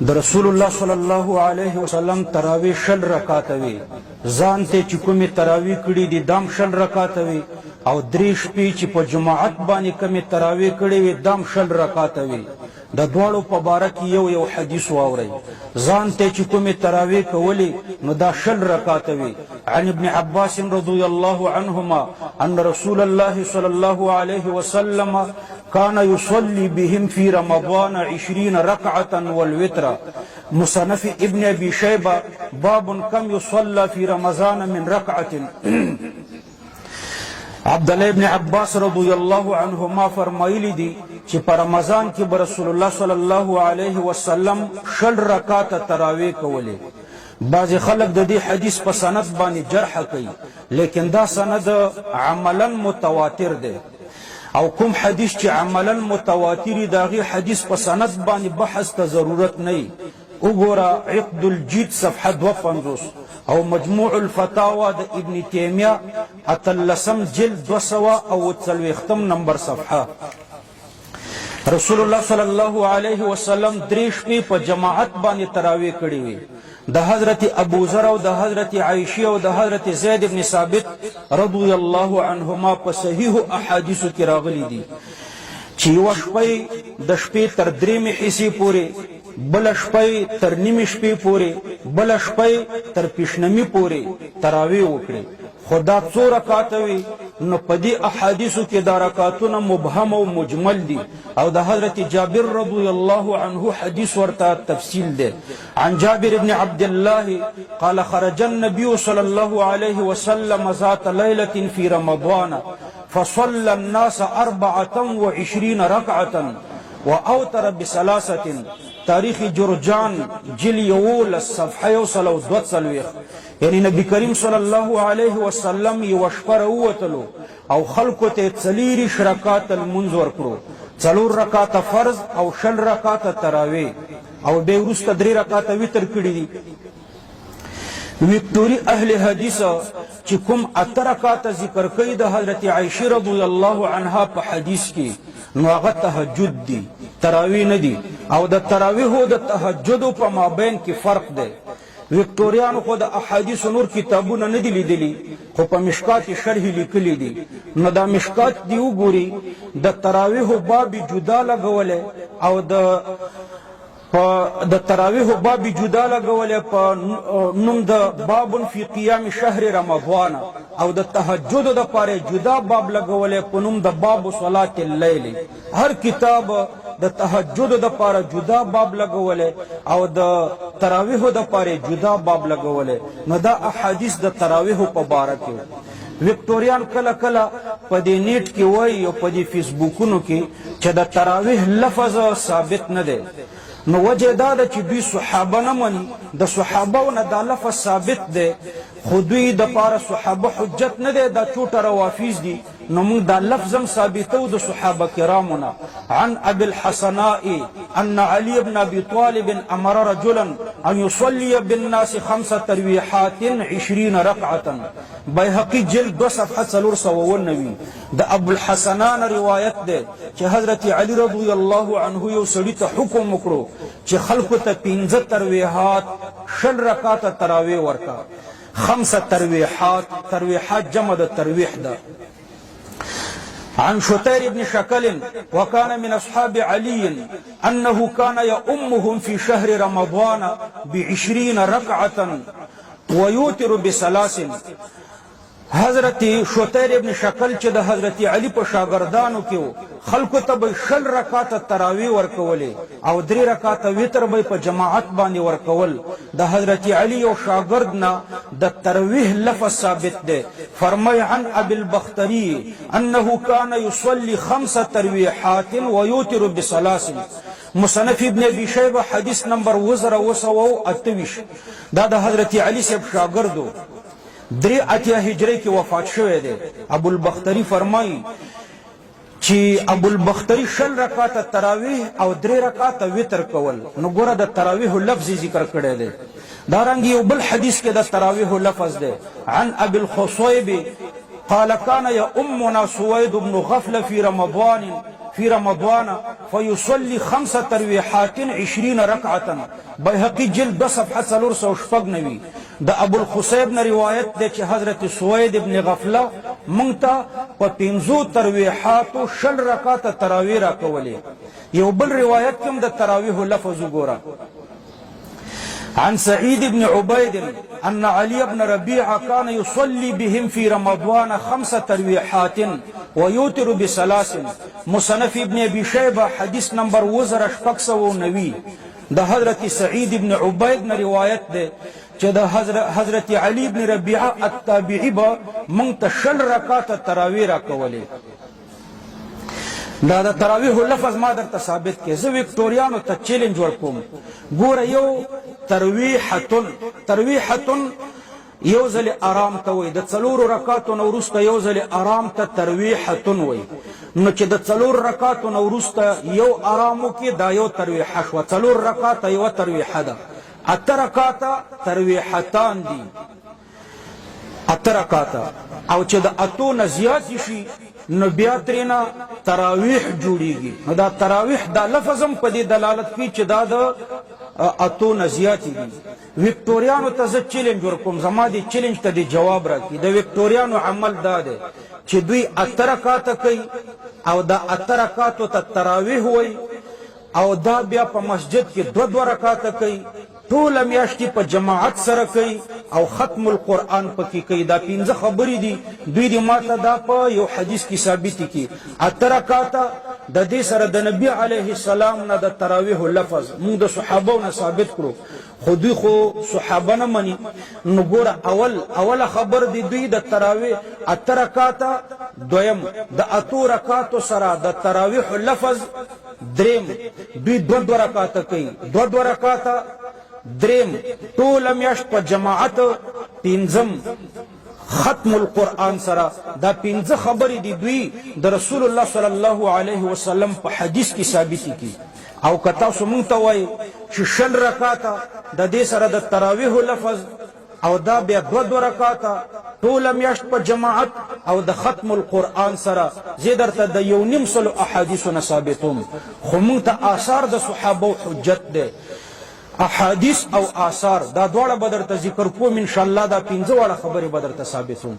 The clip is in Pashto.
د رسول الله صلی الله علیه وسلم تراوی شل رکعات وی ځان ته چې کومې تراوی کړي دي دام شل رکعات وی او درې شپې چې په جماعت باندې کومې تراوی کړي وي دام شل رکعات وی د دواړو په باره کې یو حدیث واورئ ځان ته چې کومې تراوی کولې نو دا شل رکعات وی عن ابن عباس رضی الله عنهما ان رسول الله صلی الله علیه وسلم كان يصلي بهم في رمضان 20 ركعة والوتر. مصنف ابن ابي شيبه باب كم يصلى في رمضان من ركعة. عبدالله ابن عباس رضی الله عنهما فرمایلی دی چې په رمضان کې به رسول الله صلی الله علیه وسلم شل رکعات تراویح کولې. بعض خلق د دې حدیث په سند باندې جرح کوي لیکن دا سند عملا متواتر دی او کوم حدیث چې عملا متواتری داغي حدیث په سند باندې بحث ته ضرورت نه. وګوره عقد الجید صفحه 250 او مجموع الفتاوى د ابن تیمیه اتلسم جلد 240 نمبر صفحه. رسول الله صلی الله علیه وسلم درې شپې په جماعت باندې تراویح کړې وي. د حضرت ابو ذر او د حضرت عائشہ او د حضرت زید ابن ثابت رضی الله عنهما په صحیح احادیثو کې راغلي دي چې یوه شپه د شپې تر درېمې حصې پورې، بله شپه تر نیمې شپې پورې، بله شپه تر پیشنمي پورې تراویح وکړي. خو دا څو رکعات وي نو په دې احادیثو کې دا رکعتونه مبهم او مجمل دي او د حضرت جابر رضی الله عنه حدیث ورته تفصیل ده. عن جابر بن عبد الله قال خرج النبي صلى الله عليه وسلم ذات ليلة في رمضان فصلى الناس 24 ركعة وأوتر بثلاثة. تاریخ جرجان جل یول صفحه 122. یعنی نبی کریم صلی الله علیه وسلم یو شپه راووتلو او خلکو ته څلېرویشت رکعات لمونځ ورکړو، 4 رکعات فرض او 6 رکعات تراویح او بیا وروسته 3 رکعات وتر کړي دي. ویکټوري اهل حدیث چې کوم 8 رکعات ذکر کوي د حضرت عائشہ رضی الله عنها په حدیث کې نو هغه تهجد دي، تراویح نه دي او د تراویح او د تهجد په مابین کې فرق دی. ویکټوریانو خو د احادیث نور کتابونه نه دي لیدلي خو په مشکات شرح لیکلي دي. نو دا مشکات دی وګوري د تراویح باب جدا لګولې او د تراویح باب جدا لګولې په نوم د باب فی قیام شهر رمضان او د تهجد د پاره جدا باب لګولې په نوم د باب صلات اللیل. هر کتاب د تهجد د پاره جدا باب لګولې او د تراویح د پاره جدا باب لګولې. نو دا احادیث د تراویح په باره کې ویکټوریان کله کله په دې نیټ کې وایي او په دې فیسبوکونو کې چې د تراویح لفظ ثابت نه دی. نو وجه دا ده چې دوی صحابه نه مني، د صحابو نه دا لفظ ثابت دی خو دوی د پاره صحابه حجت نه دی، دا چوټه روافیز دي. نو موږ دا لفظ هم ثابتو د صحابه کرامونه. عن ابي الحسناء ان علي بن ابي طالب امر رجلا ان يصلي بالناس 5 تراويحات 20 ركعه. بيهقي جلد 2 صفحه 490. د ابو الحسنان روایت ده چې حضرت علي رضی الله عنه یو سړي ته حکم وکړو چې خلکو ته 15 تراویحات 6 رکعات تراویح ورکا. 5 ترویحات جمع د ترویح ده. عن شتير بن شكل وكان من أصحاب علي أنه كان يؤمهم في شهر رمضان 20 ركعة ويوتر ب3. حضرت شتیر ابن شکل چې د حضرت علی په شاګردانو کې وو خلکو ته به 6 رکعات تراویح ورکولې او 3 رکعات وتر به په جماعت باندې ورکول. د حضرت علی او شاګرد نه د تراویح لفظ ثابت دی. فرمای عن ابي البختري انه كان يصلي 5 تراويحات ويوتر ب3. مصنف ابن ابي شيبه حدیث نمبر 1928. دا د حضرت علی صاحب شاګردو 83 هجری کې وفات شوی دی. ابو البختری فرمایي چې ابو البختری 6 رکعات تراویح او 3 رکعات وتر کول. نو ګوره د تراویح لفظ ذکر کړی دی. دارنګ یو بل حدیث کې د تراویح لفظ دی. عن ابي الخصيب قال كان يؤمنا سويد بن غفل في رمضان في رمضان فيصلي 5 تراويحات 20 ركعة. بيهقي جلد 2 صفحة 490. د ابو الخصيب نه روایت ده چې حضرت سوید ابن غفله مونږ په 5 تراویحاتو 6 رکعات تراویح را کولې. یو بل روایت کوم د تراویح لفظ وګوره. عن سعيد بن عبيد أن علي بن ربيعة كان يصلي بهم في رمضان 5 تراويحات ويوتر ب3. مصنف ابن أبي شيبة حديث نمبر 1690 ده حضرت سعيد بن عبيد نه روایت ده چې د حضرت علي بن ربيعة التابعي به مونږ ته 6 رکعات تراویح را کولې. دا د تراویح لفظ ما درته ثابت کې. زه وکټوریانو ته چیلنج ورکوم. ګوره یو ترویحتن یو ځل آرام ته وایي. د 4 رکعاتو نه وروسته یو ځل آرام ته ترویحتن وایي. نو چې د 4 رکعاتو نه وروسته یو آرام وکړي دا یو ترویحه شوه. 4 رکعاته یوه ترویحه ده. 8 رکعاته ترویحتان دي. 8 رکعاته او چې د 8 نه زیاتې شي نو بیا ترېنه تراویح جوړیږي. نو دا تراویح دا لفظ هم په دې دلالت کوي چې دا د 8 نه زیاتې دي. وکټوریانو ته زه چیلنج ورکوم. زما دې چیلنج ته دې جواب راکړي. د وکټوریانو عمل دا دی چې دوی 8 رکعاته کوي او دا 8 رکعاتو ته تراویح وایي او دا بیا په مسجد کې 2 رکعاته کوي. ټوله میاشتې په جماعت سره کوي او ختم القرآن پکې کوي. دا 5 خبرې دي. دوی دې ماته دا په یو حدیث کې ثابتې کړي. 8 رکعاته د دې سره د نبي علیه السلام نه د تراویح لفظ موږ د صحابو نه ثابت کړو. خو دوی خو صحابه نه مني. نو ګوره اوله خبر دی دوی د تراویح 8 رکعاته. دویم د 8 رکعاتو سره د تراویح لفظ. دریم دوی 2 رکعاته کوي. 2 رکعاته. دریم ټوله میاشت په جماعت. پنځم ختم القرآن سره. دا 5 خبرې دي دوی د رسول الله صلی الله علیه وسلم په حدیث کې ثابتې کړي. او که تاسو مونږ ته وایي چې 6 رکعاته د دې سره د تراویح لفظ او دا بیا 2 رکعاته ټوله میاشت په جماعت او د ختم القرآن سره، زه درته د 1.5 احادیثو نه ثابتوم. خو مونږ ته آثار د صحابو حجت دی. احادیث او آثار دا دواړه به درته ذکر کوم ان شاء الله. دا 15 واړه خبرې به درته ثابتوم.